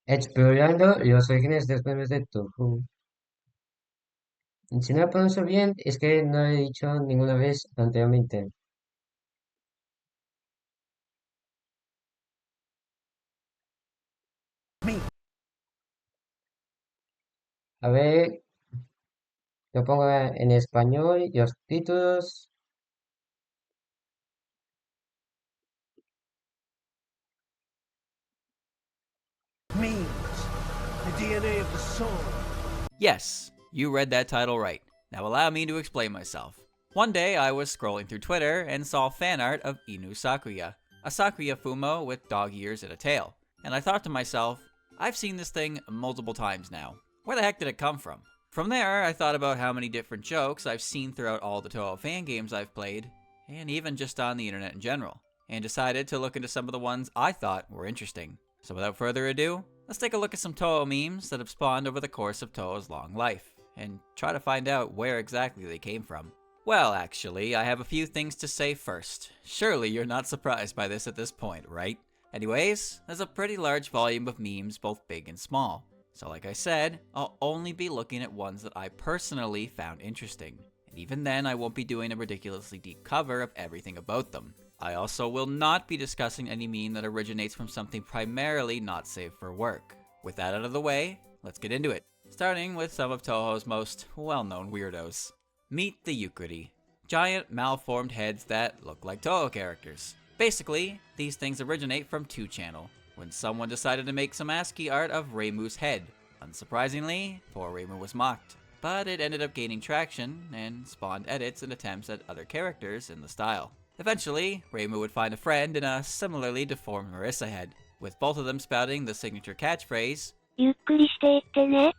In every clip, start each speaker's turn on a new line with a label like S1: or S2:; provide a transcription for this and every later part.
S1: Explorando los orígenes de los memes de Touhou. Si no lo pronuncio bien, es que no lo he dicho ninguna vez anteriormente. A ver, lo pongo en español y los títulos.
S2: Memes. The DNA of the soul.
S3: Yes, you read that title right. Now allow me to explain myself. One day I was scrolling through Twitter and saw fan art of Inu Sakuya, a Sakuya Fumo with dog ears and a tail. And I thought to myself, I've seen this thing multiple times now. Where the heck did it come from? From there, I thought about how many different jokes I've seen throughout all the Touhou fan games I've played, and even just on the internet in general, and decided to look into some of the ones I thought were interesting. So without further ado, let's take a look at some Touhou memes that have spawned over the course of Touhou's long life, and try to find out where exactly they came from. Well, actually, I have a few things to say first. Surely you're not surprised by this at this point, right? Anyways, there's a pretty large volume of memes, both big and small. So like I said, I'll only be looking at ones that I personally found interesting. And even then, I won't be doing a ridiculously deep cover of everything about them. I also will not be discussing any meme that originates from something primarily not safe for work. With that out of the way, let's get into it. Starting with some of Touhou's most well-known weirdos. Meet the Yukuri. Giant, malformed heads that look like Touhou characters. Basically, these things originate from 2channel, when someone decided to make some ASCII art of Reimu's head. Unsurprisingly, poor Reimu was mocked, but it ended up gaining traction and spawned edits and attempts at other characters in the style. Eventually, Reimu would find a friend in a similarly deformed Marissa head, with both of them spouting the signature catchphrase,
S4: ゆっくりしていってね.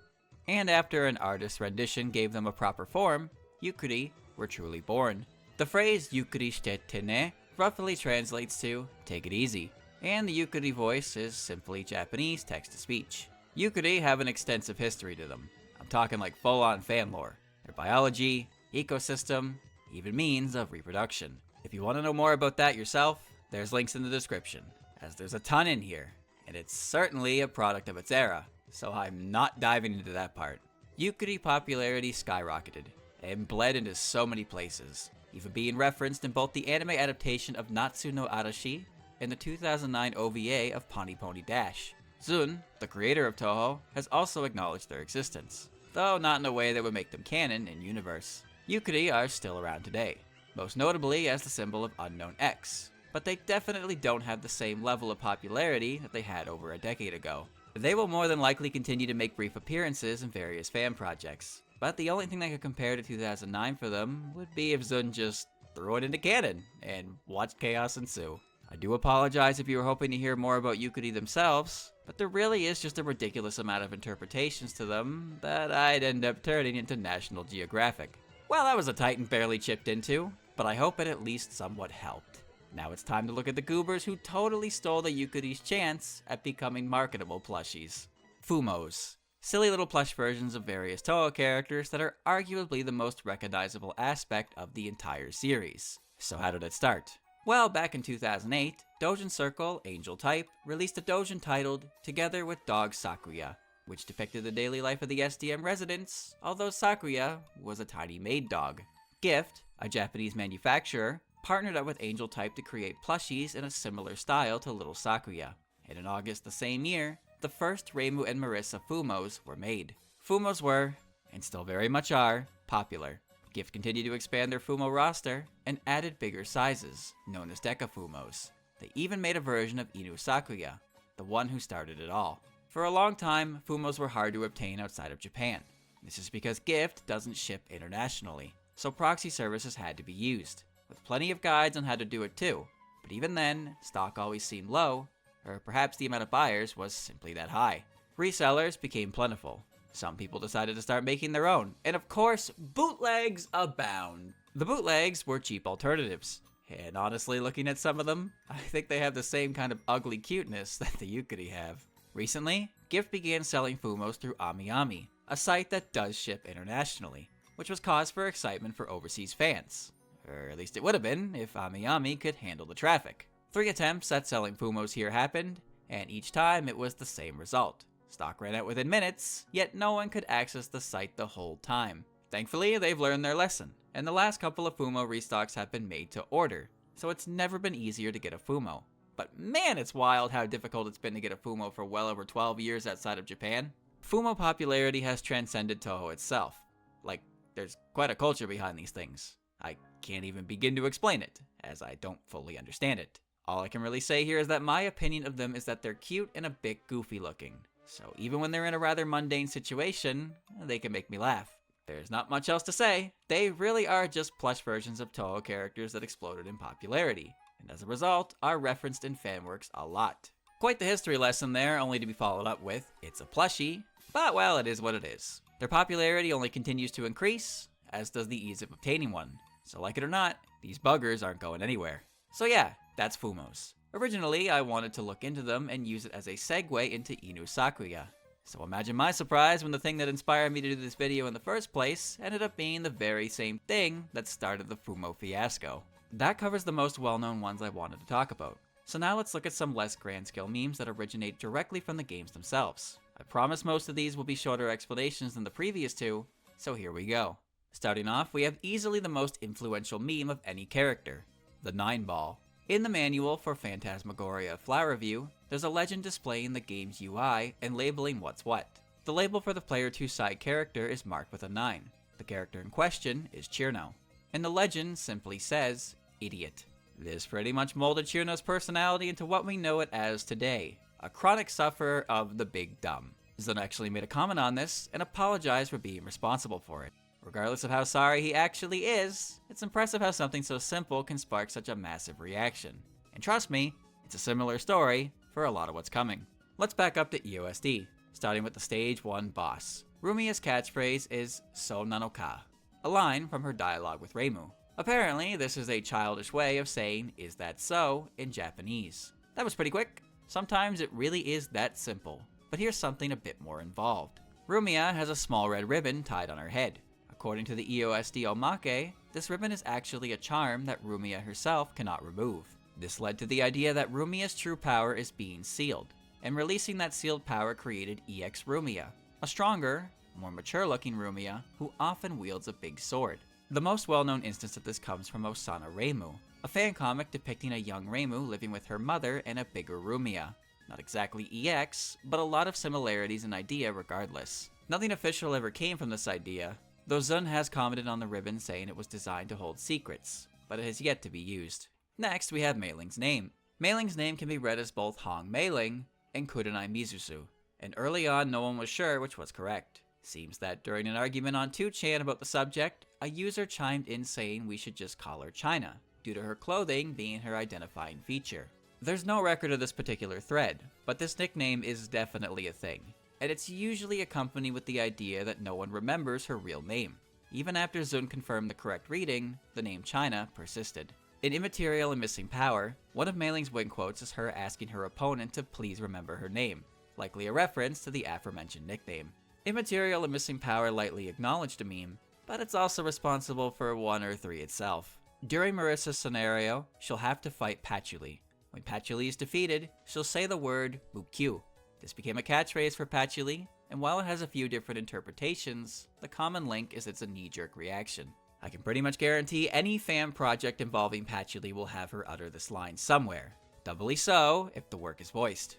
S3: and after an artist's rendition gave them a proper form, Yukuri were truly born. The phrase Yukuri shitete ne roughly translates to take it easy, and the Yukuri voice is simply Japanese text-to-speech. Yukuri have an extensive history to them. I'm talking like full-on fan lore, their biology, ecosystem, even means of reproduction. If you want to know more about that yourself, there's links in the description, as there's a ton in here, and it's certainly a product of its era, so I'm not diving into that part. Yukuri popularity skyrocketed, and bled into so many places, even being referenced in both the anime adaptation of Natsu no Arashi and the 2009 OVA of Pony Pony Dash. Zun, the creator of Touhou, has also acknowledged their existence, though not in a way that would make them canon in universe. Yukuri are still around today, most notably as the symbol of Unknown X, but they definitely don't have the same level of popularity that they had over a decade ago. They will more than likely continue to make brief appearances in various fan projects, but the only thing that could compare to 2009 for them would be if Zun just threw it into canon and watched chaos ensue. I do apologize if you were hoping to hear more about Yukuri themselves, but there really is just a ridiculous amount of interpretations to them that I'd end up turning into National Geographic. Well, that was a Titan barely chipped into, but I hope it at least somewhat helped. Now it's time to look at the goobers who totally stole the Yukuri's chance at becoming marketable plushies. Fumos. Silly little plush versions of various Touhou characters that are arguably the most recognizable aspect of the entire series. So how did it start? Well, back in 2008, Doujin Circle, Angel Type, released a doujin titled Together with Dog Sakuya, which depicted the daily life of the SDM residents, although Sakuya was a tiny maid dog. Gift, a Japanese manufacturer, partnered up with Angel Type to create plushies in a similar style to Little Sakuya. And in August the same year, the first Reimu and Marissa Fumos were made. Fumos were, and still very much are, popular. Gift continued to expand their Fumo roster and added bigger sizes, known as Deca Fumos. They even made a version of Inu Sakuya, the one who started it all. For a long time, Fumos were hard to obtain outside of Japan. This is because Gift doesn't ship internationally, so proxy services had to be used, with plenty of guides on how to do it too. But even then, stock always seemed low, or perhaps the amount of buyers was simply that high. Resellers became plentiful. Some people decided to start making their own, and of course, bootlegs abound. The bootlegs were cheap alternatives, and honestly, looking at some of them, I think they have the same kind of ugly cuteness that the Yukuri have. Recently, Gift began selling Fumos through AmiAmi, a site that does ship internationally, which was cause for excitement for overseas fans. Or at least it would have been if AmiAmi could handle the traffic. 3 attempts at selling Fumos here happened, and each time it was the same result. Stock ran out within minutes, yet no one could access the site the whole time. Thankfully, they've learned their lesson, and the last couple of Fumo restocks have been made to order, so it's never been easier to get a Fumo. But man, it's wild how difficult it's been to get a Fumo for well over 12 years outside of Japan. Fumo popularity has transcended Touhou itself. Like, there's quite a culture behind these things. I can't even begin to explain it, as I don't fully understand it. All I can really say here is that my opinion of them is that they're cute and a bit goofy looking. So even when they're in a rather mundane situation, they can make me laugh. There's not much else to say. They really are just plush versions of Touhou characters that exploded in popularity, and as a result, are referenced in fanworks a lot. Quite the history lesson there, only to be followed up with, it's a plushie, but well, it is what it is. Their popularity only continues to increase, as does the ease of obtaining one. So like it or not, these buggers aren't going anywhere. So yeah, that's Fumos. Originally, I wanted to look into them and use it as a segue into Inu Sakuya. So imagine my surprise when the thing that inspired me to do this video in the first place ended up being the very same thing that started the Fumo fiasco. That covers the most well-known ones I wanted to talk about. So now let's look at some less grand scale memes that originate directly from the games themselves. I promise most of these will be shorter explanations than the previous two, so here we go. Starting off, we have easily the most influential meme of any character, the 9-ball. In the manual for Phantasmagoria Flower Review, there's a legend displaying the game's UI and labeling what's what. The label for the player 2 side character is marked with a 9. The character in question is Chirno. And the legend simply says, idiot. This pretty much molded Chirno's personality into what we know it as today, a chronic sufferer of the big dumb. Zun actually made a comment on this and apologized for being responsible for it. Regardless of how sorry he actually is, it's impressive how something so simple can spark such a massive reaction. And trust me, it's a similar story for a lot of what's coming. Let's back up to EOSD, starting with the stage 1 boss. Rumia's catchphrase is "So nanoka," a line from her dialogue with Reimu. Apparently, this is a childish way of saying "is that so" in Japanese. That was pretty quick. Sometimes it really is that simple. But here's something a bit more involved. Rumia has a small red ribbon tied on her head. According to the EOSD Omake, this ribbon is actually a charm that Rumia herself cannot remove. This led to the idea that Rumia's true power is being sealed, and releasing that sealed power created EX Rumia, a stronger, more mature-looking Rumia who often wields a big sword. The most well-known instance of this comes from Osana Reimu, a fan comic depicting a young Reimu living with her mother and a bigger Rumia. Not exactly EX, but a lot of similarities in idea regardless. Nothing official ever came from this idea, though Zun has commented on the ribbon saying it was designed to hold secrets, but it has yet to be used. Next, we have Mei Ling's name. Mei Ling's name can be read as both Hong Mei Ling and Kurenai Mizusu, and early on no one was sure which was correct. Seems that during an argument on 2chan about the subject, a user chimed in saying we should just call her China, due to her clothing being her identifying feature. There's no record of this particular thread, but this nickname is definitely a thing, and it's usually accompanied with the idea that no one remembers her real name. Even after Zun confirmed the correct reading, the name China persisted. In Immaterial and Missing Power, one of Mei Ling's win quotes is her asking her opponent to please remember her name, likely a reference to the aforementioned nickname. Immaterial and Missing Power lightly acknowledged a meme, but it's also responsible for 1 or 3 itself. During Marissa's scenario, she'll have to fight Patchouli. When Patchouli is defeated, she'll say the word Mukyu. This became a catchphrase for Patchouli, and while it has a few different interpretations, the common link is it's a knee-jerk reaction. I can pretty much guarantee any fan project involving Patchouli will have her utter this line somewhere. Doubly so if the work is voiced.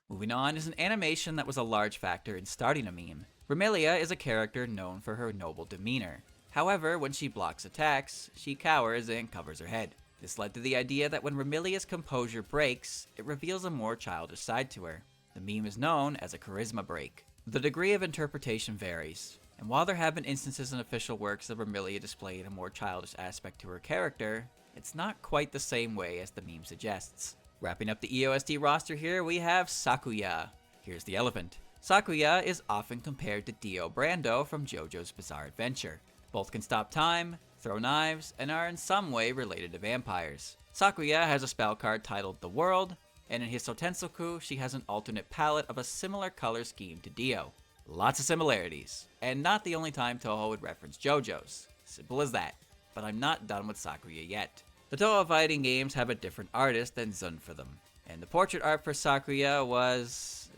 S3: Moving on is an animation that was a large factor in starting a meme. Remilia is a character known for her noble demeanor. However, when she blocks attacks, she cowers and covers her head. This led to the idea that when Remilia's composure breaks, it reveals a more childish side to her. The meme is known as a charisma break. The degree of interpretation varies, and while there have been instances in official works of Remilia displaying a more childish aspect to her character, it's not quite the same way as the meme suggests. Wrapping up the EOSD roster here, we have Sakuya. Here's the elephant. Sakuya is often compared to Dio Brando from JoJo's Bizarre Adventure. Both can stop time, throw knives, and are in some way related to vampires. Sakuya has a spell card titled The World, and in Hiso Tensoku, she has an alternate palette of a similar color scheme to Dio. Lots of similarities, and not the only time Touhou would reference JoJo's. Simple as that. But I'm not done with Sakuya yet. The Touhou fighting games have a different artist than Zun for them, and the portrait art for Sakuya was,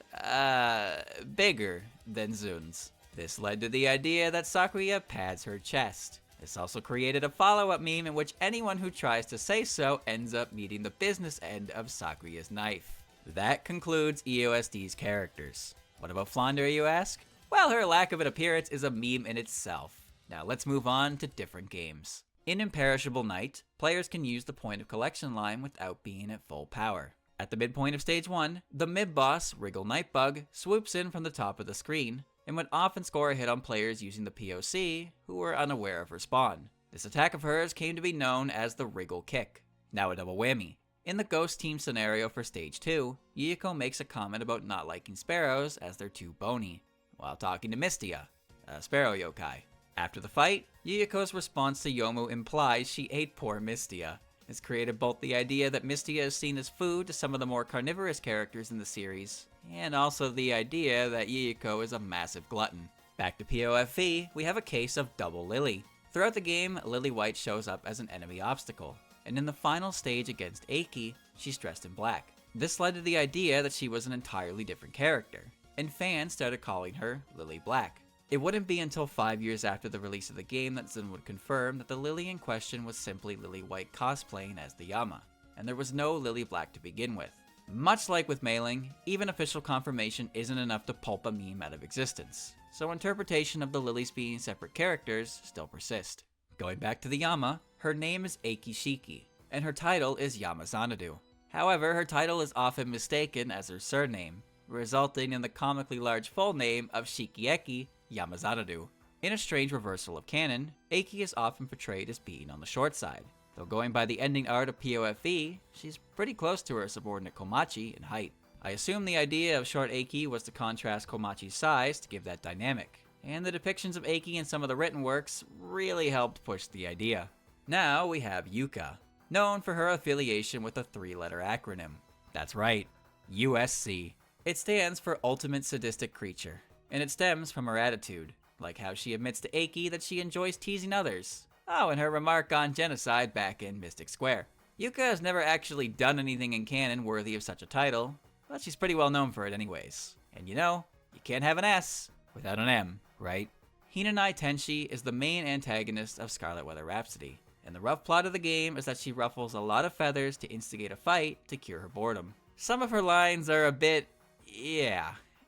S3: bigger than Zun's. This led to the idea that Sakuya pads her chest. This also created a follow-up meme in which anyone who tries to say so ends up meeting the business end of Sakuya's knife. That concludes EOSD's characters. What about Flounder, you ask? Well, her lack of an appearance is a meme in itself. Now let's move on to different games. In Imperishable Night, players can use the point of collection line without being at full power. At the midpoint of stage 1, the mid-boss, Wriggle Nightbug, swoops in from the top of the screen, and would often score a hit on players using the POC who were unaware of her spawn. This attack of hers came to be known as the Wriggle Kick. Now a double whammy. In the Ghost Team scenario for stage 2, Yuyuko makes a comment about not liking sparrows as they're too bony, while talking to Mystia, a sparrow yokai. After the fight, Yuyuko's response to Yomu implies she ate poor Mystia. This created both the idea that Mystia is seen as food to some of the more carnivorous characters in the series, and also the idea that Yuyuko is a massive glutton. Back to POFV, we have a case of Double Lily. Throughout the game, Lily White shows up as an enemy obstacle, and in the final stage against Eiki, she's dressed in black. This led to the idea that she was an entirely different character, and fans started calling her Lily Black. It wouldn't be until 5 years after the release of the game that Zun would confirm that the Lily in question was simply Lily White cosplaying as the Yama, and there was no Lily Black to begin with. Much like with mailing, even official confirmation isn't enough to pulp a meme out of existence, so interpretation of the Lilies being separate characters still persist. Going back to the Yama, her name is Eiki Shiki, and her title is Yama Xanadu. However, her title is often mistaken as her surname, resulting in the comically large full name of Shikieki Yamazanadu. In a strange reversal of canon, Eiki is often portrayed as being on the short side, though going by the ending art of POFE, she's pretty close to her subordinate Komachi in height. I assume the idea of short Eiki was to contrast Komachi's size to give that dynamic, and the depictions of Eiki in some of the written works really helped push the idea. Now we have Yuka, known for her affiliation with a 3-letter acronym. That's right, USC. It stands for Ultimate Sadistic Creature, and it stems from her attitude, like how she admits to Eiki that she enjoys teasing others. Oh, and her remark on genocide back in Mystic Square. Yuka has never actually done anything in canon worthy of such a title, but she's pretty well known for it anyways. And you know, you can't have an S without an M, right? Hinanai Tenshi is the main antagonist of Scarlet Weather Rhapsody, and the rough plot of the game is that she ruffles a lot of feathers to instigate a fight to cure her boredom. Some of her lines are a bit,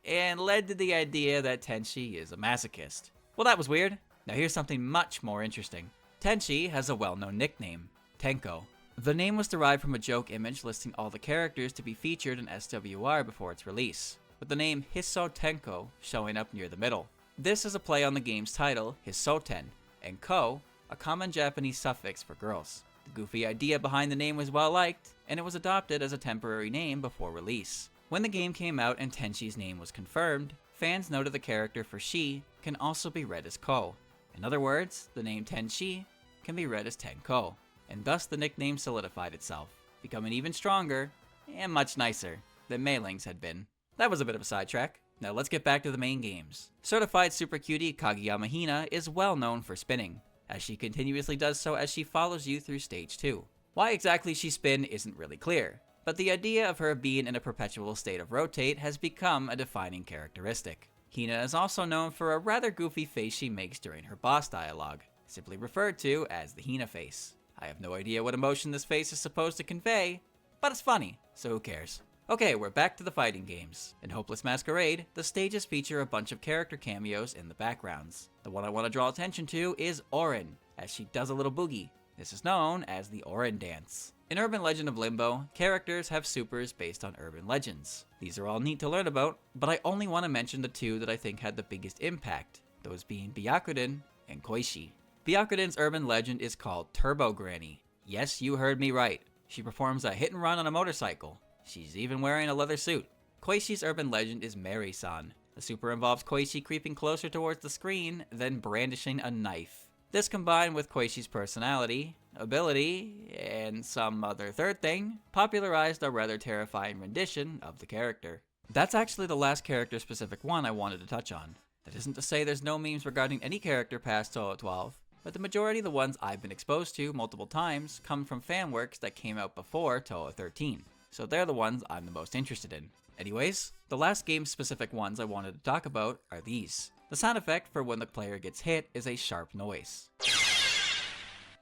S3: and led to the idea that Tenshi is a masochist. Well, that was weird. Now here's something much more interesting. Tenshi has a well-known nickname, Tenko. The name was derived from a joke image listing all the characters to be featured in SWR before its release, with the name Hisso Tenko showing up near the middle. This is a play on the game's title, Hissoten, and ko, a common Japanese suffix for girls. The goofy idea behind the name was well liked, and it was adopted as a temporary name before release. When the game came out and Tenshi's name was confirmed, fans noted the character for Shi can also be read as Ko. In other words, the name Tenshi can be read as Tenko, and thus the nickname solidified itself, becoming even stronger and much nicer than Meiling's had been. That was a bit of a sidetrack. Now let's get back to the main games. Certified Super Cutie Kageyama Hina is well known for spinning, as she continuously does so as she follows you through stage 2. Why exactly she spin isn't really clear, but the idea of her being in a perpetual state of rotate has become a defining characteristic. Hina is also known for a rather goofy face she makes during her boss dialogue, simply referred to as the Hina face. I have no idea what emotion this face is supposed to convey, but it's funny, so who cares? Okay, we're back to the fighting games. In Hopeless Masquerade, the stages feature a bunch of character cameos in the backgrounds. The one I want to draw attention to is Orin, as she does a little boogie. This is known as the Orin Dance. In Urban Legend of Limbo, characters have supers based on urban legends. These are all neat to learn about, but I only want to mention the two that I think had the biggest impact, those being Byakuden and Koishi. Byakuden's urban legend is called Turbo Granny. Yes, you heard me right. She performs a hit and run on a motorcycle. She's even wearing a leather suit. Koishi's urban legend is Mary-san. The super involves Koishi creeping closer towards the screen, then brandishing a knife. This combined with Koishi's personality, ability, and some other third thing, popularized a rather terrifying rendition of the character. That's actually the last character-specific one I wanted to touch on. That isn't to say there's no memes regarding any character past Touhou 12. but the majority of the ones I've been exposed to multiple times come from fan works that came out before Touhou 13, so they're the ones I'm the most interested in. Anyways, the last game-specific ones I wanted to talk about are these. The sound effect for when the player gets hit is a sharp noise,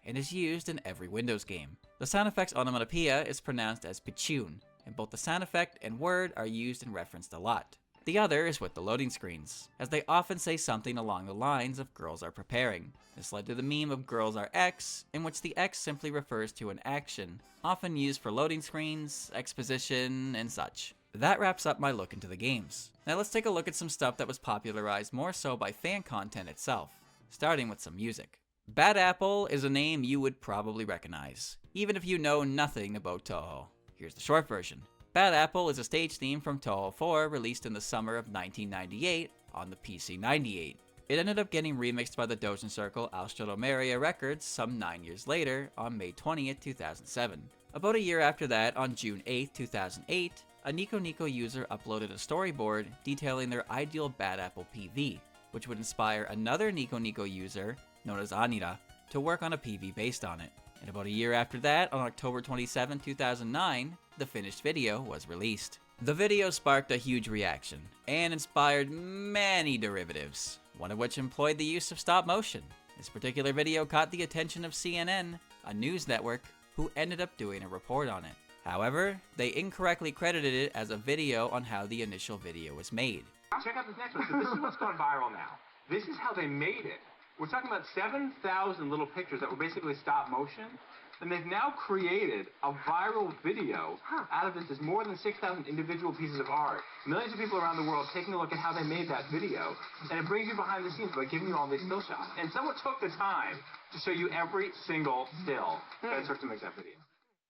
S3: and is used in every Windows game. The sound effect's onomatopoeia is pronounced as pichun, and both the sound effect and word are used and referenced a lot. The other is with the loading screens, as they often say something along the lines of girls are preparing. This led to the meme of girls are X, in which the X simply refers to an action, often used for loading screens, exposition, and such. That wraps up my look into the games. Now let's take a look at some stuff that was popularized more so by fan content itself, starting with some music. Bad Apple is a name you would probably recognize, even if you know nothing about Touhou. Here's the short version. Bad Apple is a stage theme from Touhou 4 released in the summer of 1998 on the PC-98. It ended up getting remixed by the Doujin Circle Austromeria Records some 9 years later on May 20th, 2007. About a year after that, on June 8th, 2008, a Nico Nico user uploaded a storyboard detailing their ideal Bad Apple PV, which would inspire another Nico Nico user, known as Anira, to work on a PV based on it. And about a year after that, on October 27, 2009, the finished video was released. The video sparked a huge reaction, and inspired many derivatives, one of which employed the use of stop motion. This particular video caught the attention of CNN, a news network, who ended up doing a report on it. However, they incorrectly credited it as a video on how the initial video was made.
S5: Check out this next one. So this is what's gone viral now. This is how they made it. We're talking about 7,000 little pictures that were basically stop motion. And they've now created a viral video out of this. There's more than 6,000 individual pieces of art. Millions of people around the world taking a look at how they made that video. And it brings you behind the scenes by giving you all these still shots. And someone took the time to show you every single still that it took to make that video.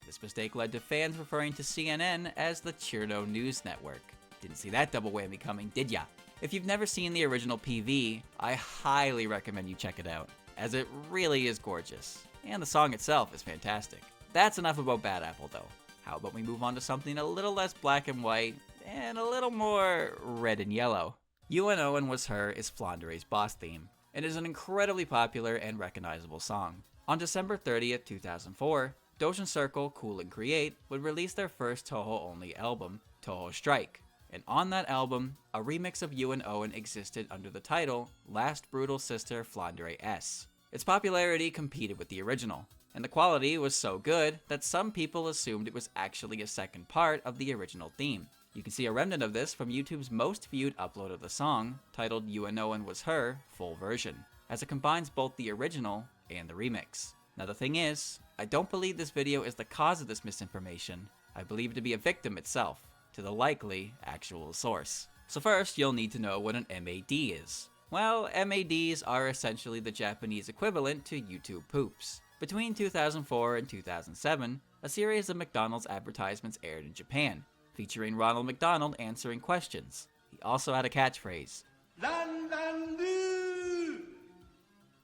S3: This mistake led to fans referring to CNN as the Cherno News Network. Didn't see that double whammy coming, did ya? If you've never seen the original PV, I highly recommend you check it out, as it really is gorgeous. And the song itself is fantastic. That's enough about Bad Apple though. How about we move on to something a little less black and white, and a little more red and yellow. UNO and Was Her is Flandere's boss theme, and is an incredibly popular and recognizable song. On December 30th, 2004, Doujin Circle Cool and Create would release their first Touhou-only album, Touhou Strike, and on that album, a remix of UNO existed under the title Last Brutal Sister Flandere S. Its popularity competed with the original, and the quality was so good that some people assumed it was actually a second part of the original theme. You can see a remnant of this from YouTube's most viewed upload of the song, titled UNO and Was Her Full Version, as it combines both the original and the remix. Now the thing is, I don't believe this video is the cause of this misinformation. I believe it to be a victim itself, to the likely actual source. So first, you'll need to know what an MAD is. Well, MADs are essentially the Japanese equivalent to YouTube poops. Between 2004 and 2007, a series of McDonald's advertisements aired in Japan, featuring Ronald McDonald answering questions. He also had a catchphrase.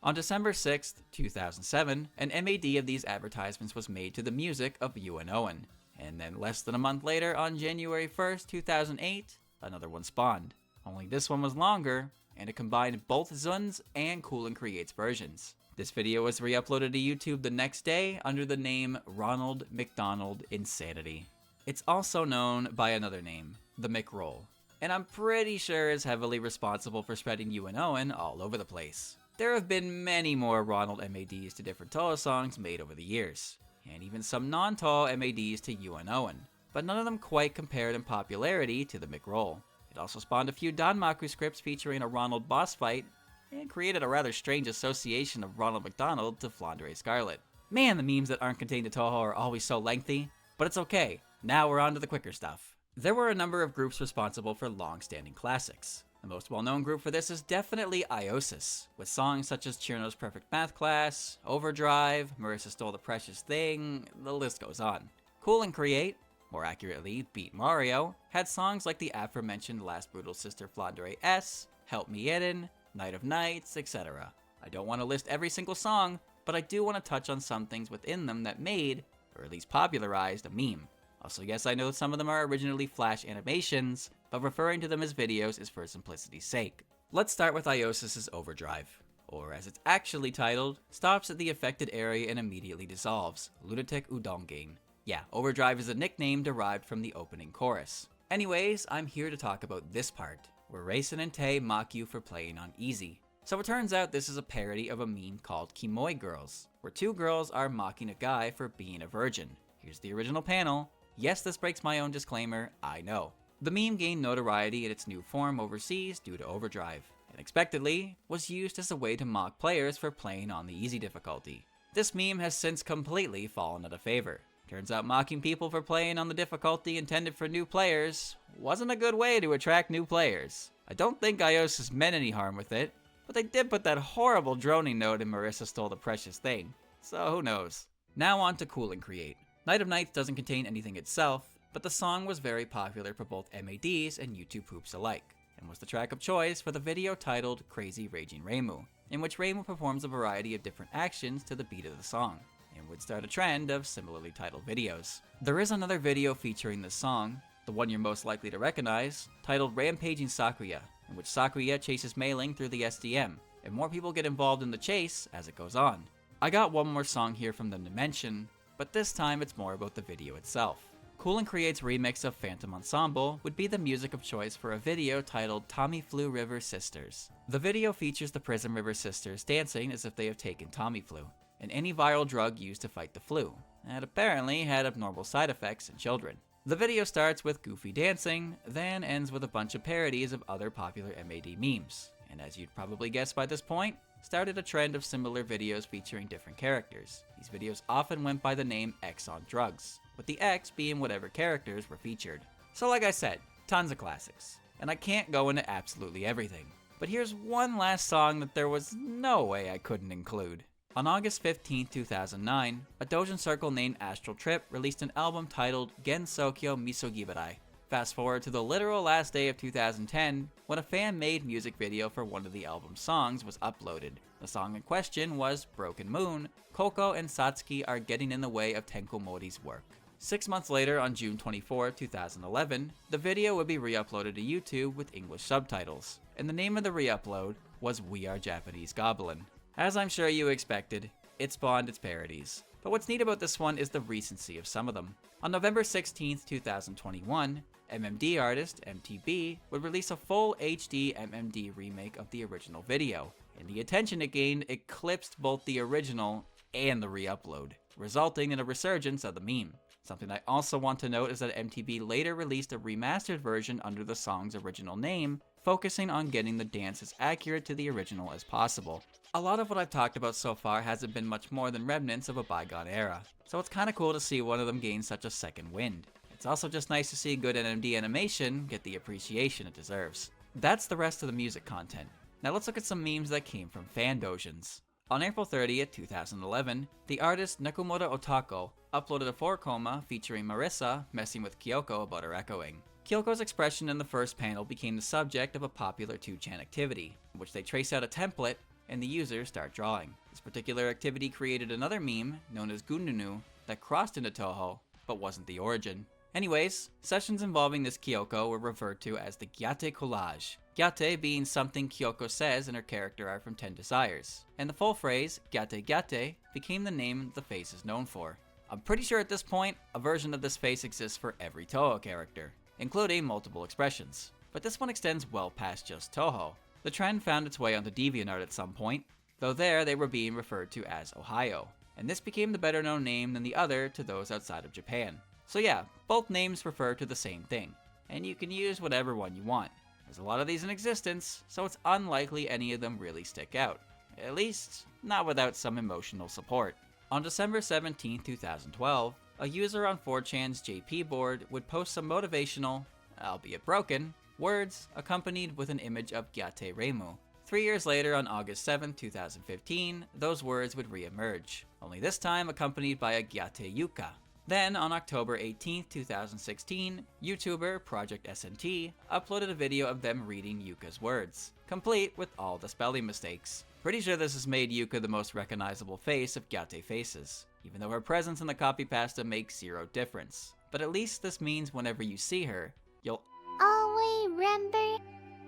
S3: On December 6th, 2007, an MAD of these advertisements was made to the music of UNON. And then less than a month later, on January 1st, 2008, another one spawned. Only this one was longer, and it combined both Zun's and Cool and Create's versions. This video was re-uploaded to YouTube the next day under the name Ronald McDonald Insanity. It's also known by another name, the McRoll, and I'm pretty sure is heavily responsible for spreading UNON all over the place. There have been many more Ronald MADs to different Touhou songs made over the years, and even some non-Touhou MADs to UNON, but none of them quite compared in popularity to the McRoll. It also spawned a few Danmaku scripts featuring a Ronald boss fight, and created a rather strange association of Ronald McDonald to Flandre Scarlet. Man, the memes that aren't contained to Touhou are always so lengthy, but it's okay. Now we're on to the quicker stuff. There were a number of groups responsible for long-standing classics. The most well-known group for this is definitely Iosis, with songs such as Cherno's Perfect Math Class, Overdrive, Marissa Stole the Precious Thing, the list goes on. Cool and Create, more accurately, Beat Mario, had songs like the aforementioned Last Brutal Sister Flandere S, Help Me Eden, Night of Nights, etc. I don't want to list every single song, but I do want to touch on some things within them that made, or at least popularized, a meme. Also, yes, I know some of them are originally Flash animations, but referring to them as videos is for simplicity's sake. Let's start with Iosis's Overdrive. or as it's actually titled, stops at the affected area and immediately dissolves. Lunatic Udongain. Yeah, Overdrive is a nickname derived from the opening chorus. Anyways, I'm here to talk about this part, where Raisin and Tae mock you for playing on easy. So it turns out this is a parody of a meme called Kimoy Girls, where two girls are mocking a guy for being a virgin. Here's the original panel. Yes, this breaks my own disclaimer, I know. The meme gained notoriety in its new form overseas due to Overdrive, and unexpectedly, was used as a way to mock players for playing on the easy difficulty. This meme has since completely fallen out of favor. Turns out mocking people for playing on the difficulty intended for new players wasn't a good way to attract new players. I don't think Iosis meant any harm with it, but they did put that horrible droning note in Marissa Stole the Precious Thing, so who knows. Now on to Cool and Create. Night of Nights doesn't contain anything itself, but the song was very popular for both MADs and YouTube poops alike, and was the track of choice for the video titled Crazy Raging Reimu, in which Reimu performs a variety of different actions to the beat of the song, and would start a trend of similarly titled videos. There is another video featuring this song, the one you're most likely to recognize, titled Rampaging Sakuya, in which Sakuya chases Mei Ling through the SDM, and more people get involved in the chase as it goes on. I got one more song here from them to mention, but this time it's more about the video itself. Cool and Create's remix of Phantom Ensemble would be the music of choice for a video titled Tommy Flu River Sisters. The video features the Prism River sisters dancing as if they have taken Tommy Flu, an antiviral drug used to fight the flu, and apparently had abnormal side effects in children. The video starts with goofy dancing, then ends with a bunch of parodies of other popular MAD memes, and as you'd probably guess by this point, started a trend of similar videos featuring different characters. These videos often went by the name X on Drugs, with the X being whatever characters were featured. So like I said, tons of classics, and I can't go into absolutely everything. But here's one last song that there was no way I couldn't include. On August 15, 2009, a doujin circle named Astral Trip released an album titled Gensokyo Misogibarai. Fast forward to the literal last day of 2010, when a fan-made music video for one of the album's songs was uploaded. The song in question was Broken Moon. Koko and Satsuki are getting in the way of Tenko Mori's work. 6 months later, on June 24, 2011, the video would be re-uploaded to YouTube with English subtitles, and the name of the re-upload was We Are Japanese Goblin. As I'm sure you expected, it spawned its parodies. But what's neat about this one is the recency of some of them. On November 16, 2021, MMD artist MTB would release a full HD MMD remake of the original video, and the attention it gained eclipsed both the original and the re-upload, resulting in a resurgence of the meme. Something I also want to note is that MTB later released a remastered version under the song's original name, focusing on getting the dance as accurate to the original as possible. A lot of what I've talked about so far hasn't been much more than remnants of a bygone era, so it's kinda cool to see one of them gain such a second wind. It's also just nice to see good NMD animation get the appreciation it deserves. That's the rest of the music content. Now let's look at some memes that came from fan doujins. On April 30th, 2011, the artist Nakamura Otako uploaded a 4-coma featuring Marissa messing with Kyoko about her echoing. Kyoko's expression in the first panel became the subject of a popular 2chan activity, in which they trace out a template and the users start drawing. This particular activity created another meme, known as Gundunu, that crossed into Touhou, but wasn't the origin. Anyways, sessions involving this Kyoko were referred to as the Gyate Collage, Gyate being something Kyoko says in her character art from 10 Desires, and the full phrase, Gyate Gyate, became the name the face is known for. I'm pretty sure at this point, a version of this face exists for every Touhou character, including multiple expressions, but this one extends well past just Touhou. The trend found its way onto DeviantArt at some point, though there they were being referred to as Ohio, and this became the better known name than the other to those outside of Japan. So yeah, both names refer to the same thing, and you can use whatever one you want. There's a lot of these in existence, so it's unlikely any of them really stick out. At least, not without some emotional support. On December 17, 2012, a user on 4chan's JP board would post some motivational, albeit broken, words accompanied with an image of Gyate Reimu. 3 years later, on August 7, 2015, those words would re-emerge, only this time accompanied by a Gyate Yuka. Then, on October 18, 2016, YouTuber Project SNT uploaded a video of them reading Yuka's words, complete with all the spelling mistakes. Pretty sure this has made Yuka the most recognizable face of Gyate faces, even though her presence in the copy pasta makes zero difference. But at least this means whenever you see her, you'll
S4: Always remember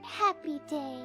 S4: Happy Day.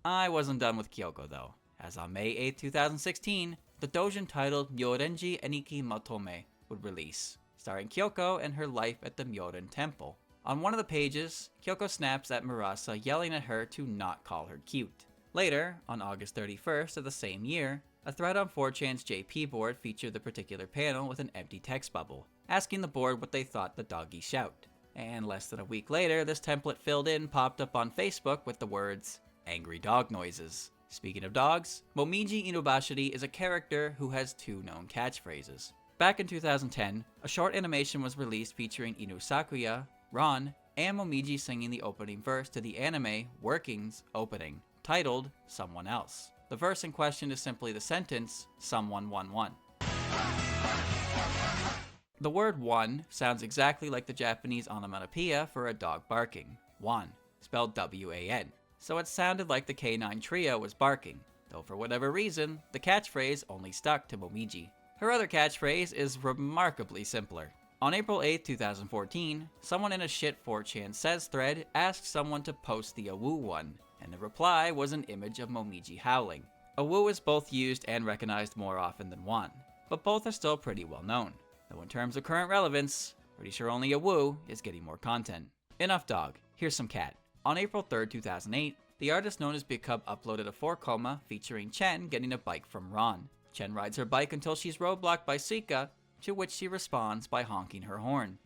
S3: I wasn't done with Kyoko though. as on May 8, 2016, the doujin titled Myorenji Eniki Matome would release, starring Kyoko and her life at the Myoren Temple. On one of the pages, Kyoko snaps at Murasa, yelling at her to not call her cute. Later, on August 31st of the same year, a thread on 4chan's JP board featured the particular panel with an empty text bubble, asking the board what they thought the doggy shout. And less than a week later, this template filled in popped up on Facebook with the words, "Angry dog noises." Speaking of dogs, Momiji Inubashiri is a character who has 2 known catchphrases. Back in 2010, a short animation was released featuring Inu Sakuya, Ron, and Momiji singing the opening verse to the anime Workings opening, titled Someone Else. The verse in question is simply the sentence, "Someone won." The word one sounds exactly like the Japanese onomatopoeia for a dog barking, wan, spelled W-A-N. So it sounded like the K9 trio was barking, though for whatever reason, the catchphrase only stuck to Momiji. Her other catchphrase is remarkably simpler. On April 8, 2014, someone in a shit 4chan says thread asked someone to post the awoo one, and the reply was an image of Momiji howling. Awoo is both used and recognized more often than wan, but both are still pretty well known. Though in terms of current relevance, pretty sure only awoo is getting more content. Enough dog, here's some cat. On April 3rd, 2008, the artist known as Big Cub uploaded a 4-coma featuring Chen getting a bike from Ron. Chen rides her bike until she's roadblocked by Suika, to which she responds by honking her horn.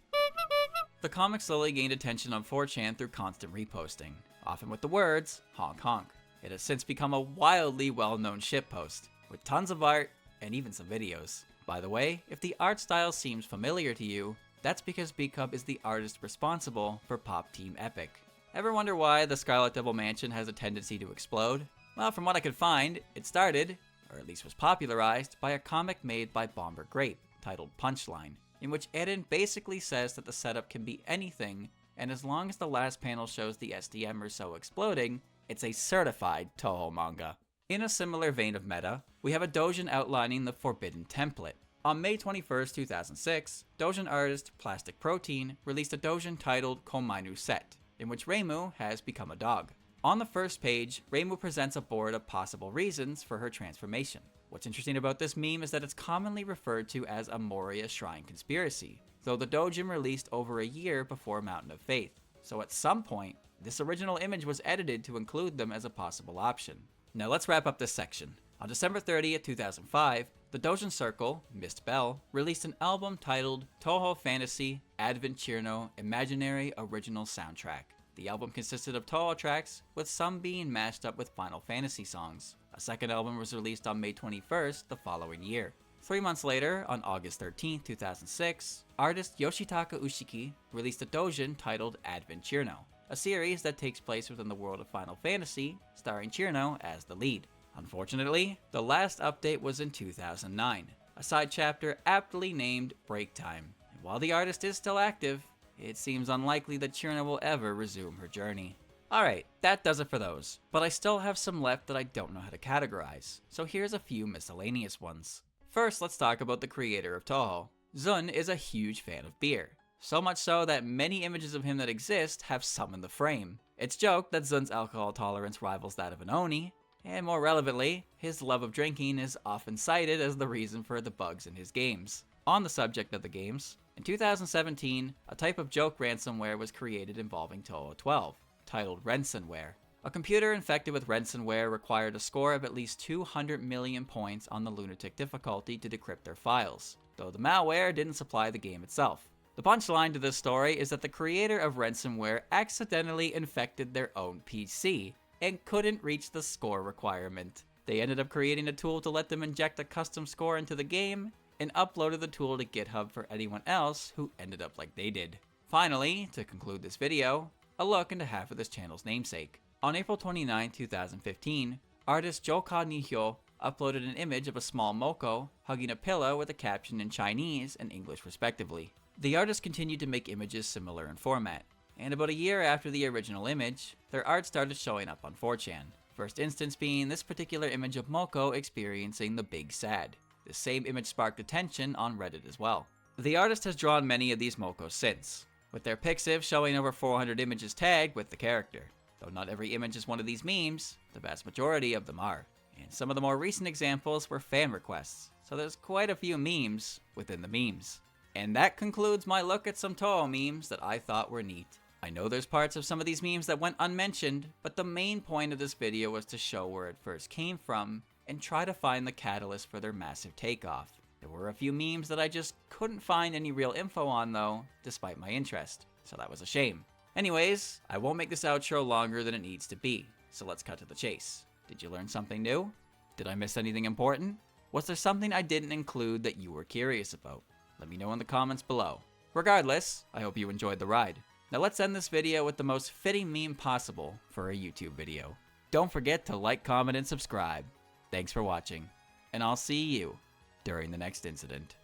S3: The comic slowly gained attention on 4chan through constant reposting, often with the words, honk honk. It has since become a wildly well-known shitpost, with tons of art and even some videos. By the way, if the art style seems familiar to you, that's because Big Cub is the artist responsible for Pop Team Epic. Ever wonder why the Scarlet Devil Mansion has a tendency to explode? Well, from what I could find, it started, or at least was popularized, by a comic made by Bomber Grape, titled Punchline, in which Eren basically says that the setup can be anything, and as long as the last panel shows the SDM or so exploding, it's a certified Touhou manga. In a similar vein of meta, we have a doujin outlining the Forbidden Template. On May 21st, 2006, doujin artist Plastic Protein released a doujin titled Komainu Set, in which Reimu has become a dog. On the first page, Reimu presents a board of possible reasons for her transformation. What's interesting about this meme is that it's commonly referred to as a Moria Shrine conspiracy, though the doujin released over a year before Mountain of Faith. So at some point, this original image was edited to include them as a possible option. Now let's wrap up this section. On December 30th, 2005, the doujin circle, Mist Bell, released an album titled Touhou Fantasy Advent Chirno Imaginary Original Soundtrack. The album consisted of Touhou tracks, with some being mashed up with Final Fantasy songs. A second album was released on May 21st the following year. 3 months later, on August 13th, 2006, artist Yoshitaka Ushiki released a doujin titled Advent Chirno, a series that takes place within the world of Final Fantasy, starring Chirno as the lead. Unfortunately, the last update was in 2009, a side chapter aptly named Break Time. And while the artist is still active, it seems unlikely that Chirno will ever resume her journey. Alright, that does it for those, but I still have some left that I don't know how to categorize, so here's a few miscellaneous ones. First, let's talk about the creator of Touhou. Zun is a huge fan of beer, so much so that many images of him that exist have some in the frame. It's joked that Zun's alcohol tolerance rivals that of an Oni, and more relevantly, his love of drinking is often cited as the reason for the bugs in his games. On the subject of the games, in 2017, a type of joke ransomware was created involving Touhou 12, titled Ransomware. A computer infected with ransomware required a score of at least 200 million points on the lunatic difficulty to decrypt their files, though the malware didn't supply the game itself. The punchline to this story is that the creator of ransomware accidentally infected their own PC and couldn't reach the score requirement. They ended up creating a tool to let them inject a custom score into the game and uploaded the tool to GitHub for anyone else who ended up like they did. Finally, to conclude this video, a look into half of this channel's namesake. On April 29, 2015, artist Joka Nihyo uploaded an image of a small Moko hugging a pillow with a caption in Chinese and English respectively. The artist continued to make images similar in format, and about a year after the original image, their art started showing up on 4chan. First instance being this particular image of Moko experiencing the Big Sad. The same image sparked attention on Reddit as well. The artist has drawn many of these Mokos since, with their Pixiv showing over 400 images tagged with the character. Though not every image is one of these memes, the vast majority of them are. And some of the more recent examples were fan requests, so there's quite a few memes within the memes. And that concludes my look at some Touhou memes that I thought were neat. I know there's parts of some of these memes that went unmentioned, but the main point of this video was to show where it first came from and try to find the catalyst for their massive takeoff. There were a few memes that I just couldn't find any real info on though, despite my interest, so that was a shame. Anyways, I won't make this outro longer than it needs to be, so let's cut to the chase. Did you learn something new? Did I miss anything important? Was there something I didn't include that you were curious about? Let me know in the comments below. Regardless, I hope you enjoyed the ride. Now let's end this video with the most fitting meme possible for a YouTube video. Don't forget to like, comment, and subscribe. Thanks for watching, and I'll see you during the next incident.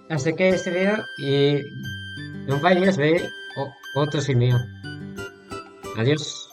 S1: Hasta aquí este video y en varios ve otro sin mío. Adiós.